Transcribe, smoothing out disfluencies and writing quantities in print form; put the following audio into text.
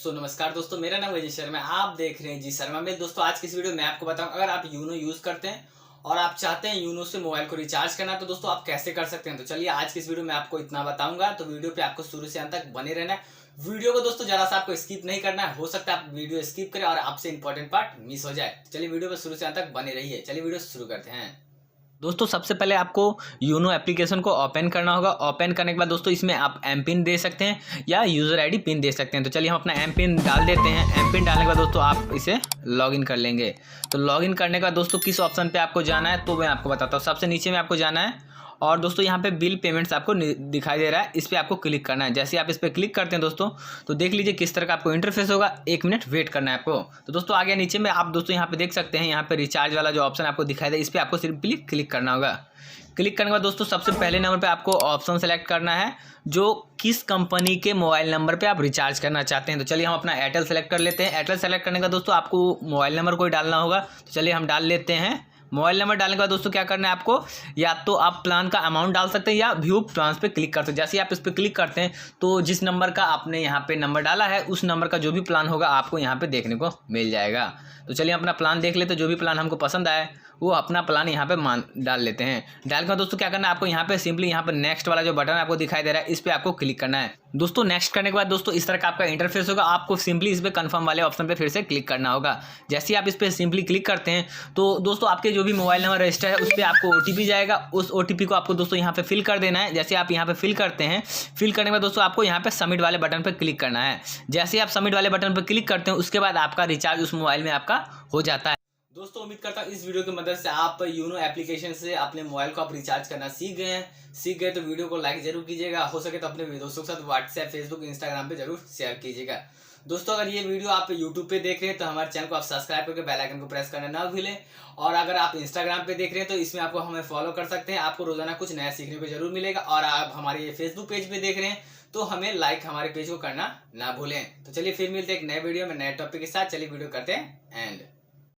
नमस्कार दोस्तों, मेरा नाम है Gsharma। आप देख रहे हैं जी शर्मा में। दोस्तों आज की इस वीडियो में आपको बताऊं, अगर आप यूनो यूज करते हैं और आप चाहते हैं यूनो से मोबाइल को रिचार्ज करना, तो दोस्तों आप कैसे कर सकते हैं। तो चलिए आज की इस वीडियो में आपको इतना बताऊंगा, तो वीडियो पे आपको शुरू से अंत तक बने रहना है। वीडियो को दोस्तों जरा सा आपको स्किप नहीं करना है, हो सकता है आप वीडियो स्किप करें और आपसे इंपॉर्टेंट पार्ट मिस हो जाए। चलिए वीडियो पे शुरू से अंत तक बने रहिए। चलिए वीडियो शुरू करते हैं। दोस्तों सबसे पहले आपको यूनो एप्लीकेशन को ओपन करना होगा। ओपन करने के बाद दोस्तों इसमें आप एम पिन दे सकते हैं या यूज़र आईडी पिन दे सकते हैं। तो चलिए हम अपना एम पिन डाल देते हैं। एम पिन डालने के बाद दोस्तों आप इसे लॉगिन कर लेंगे। तो लॉगिन करने के बाद दोस्तों किस ऑप्शन पे आपको जाना है तो मैं आपको बताता हूँ। सबसे नीचे में आपको जाना है और दोस्तों यहाँ पे बिल पेमेंट्स आपको दिखाई दे रहा है, इस पर आपको क्लिक करना है। जैसे आप इस पर क्लिक करते हैं दोस्तों तो देख लीजिए किस तरह का आपको इंटरफेस होगा। 1 मिनट वेट करना है आपको। तो दोस्तों आगे नीचे में आप दोस्तों यहाँ पे देख सकते हैं, यहाँ पे रिचार्ज वाला जो ऑप्शन आपको दिखाई दे, इस पर आपको सिंपली क्लिक करना होगा। क्लिक करने के बाद दोस्तों सबसे पहले नंबर पे आपको ऑप्शन सेलेक्ट करना है जो किस कंपनी के मोबाइल नंबर पे आप रिचार्ज करना चाहते हैं। तो चलिए हम अपना एयरटेल सेलेक्ट कर लेते हैं। एयरटेल सेलेक्ट करने का दोस्तों आपको मोबाइल नंबर कोई डालना होगा। तो चलिए हम डाल लेते हैं। मोबाइल नंबर डालने के बाद दोस्तों क्या करना है आपको, या तो आप प्लान का अमाउंट डाल सकते हैं या व्यू प्लान्स पे क्लिक कर सकते हैं। जैसे आप इस पर क्लिक करते हैं तो जिस नंबर का आपने यहाँ पे नंबर डाला है उस नंबर का जो भी प्लान होगा आपको यहाँ पे देखने को मिल जाएगा। तो चलिए अपना प्लान देख लेते हैं। जो भी प्लान हमको पसंद आए वो अपना प्लान यहाँ पे डाल लेते हैं। डाल कर दोस्तों क्या करना है आपको, यहाँ पे सिंपली यहाँ पे नेक्स्ट वाला जो बटन आपको दिखाई दे रहा है इस पर आपको क्लिक करना है। दोस्तों नेक्स्ट करने के बाद दोस्तों इस तरह का आपका इंटरफेस होगा। आपको सिंपली इस पर कंफर्म वाले ऑप्शन पे फिर से क्लिक करना होगा। जैसे ही आप इस पर सिंपली क्लिक करते हैं तो दोस्तों आपके जो भी मोबाइल नंबर रजिस्टर है उस पर आपको OTP जाएगा। उस OTP को आपको दोस्तों यहाँ पे फिल कर देना है। जैसे आप यहाँ पे फिल करते हैं, फिल करने के बाद दोस्तों आपको यहाँ पे सबमिट वाले बटन पर क्लिक करना है। जैसे आप सबमिट वाले बटन पर क्लिक करते हैं उसके बाद आपका रिचार्ज उस मोबाइल में आपका हो जाता है। दोस्तों उम्मीद करता हूँ इस वीडियो की मदद से आप यूनो एप्लीकेशन से अपने मोबाइल को आप रिचार्ज करना सीख गए तो वीडियो को लाइक जरूर कीजिएगा। हो सके तो अपने दोस्तों के साथ व्हाट्सएप, फेसबुक, इंस्टाग्राम पे जरूर शेयर कीजिएगा। दोस्तों अगर ये वीडियो आप यूट्यूब पे देख रहे हैं तो हमारे चैनल को आप सब्सक्राइब करके बेल आइकन को प्रेस करना ना भूलें। और अगर आप इंस्टाग्राम पे देख रहे हैं तो इसमें आपको हमें फॉलो कर सकते हैं। आपको रोजाना कुछ नया सीखने को जरूर मिलेगा। और आप हमारे फेसबुक पेज पे देख रहे हैं तो हमें लाइक हमारे पेज को करना ना भूलें। तो चलिए फिर मिलते हैं एक नए वीडियो में नए टॉपिक के साथ। चलिए वीडियो करते हैं एंड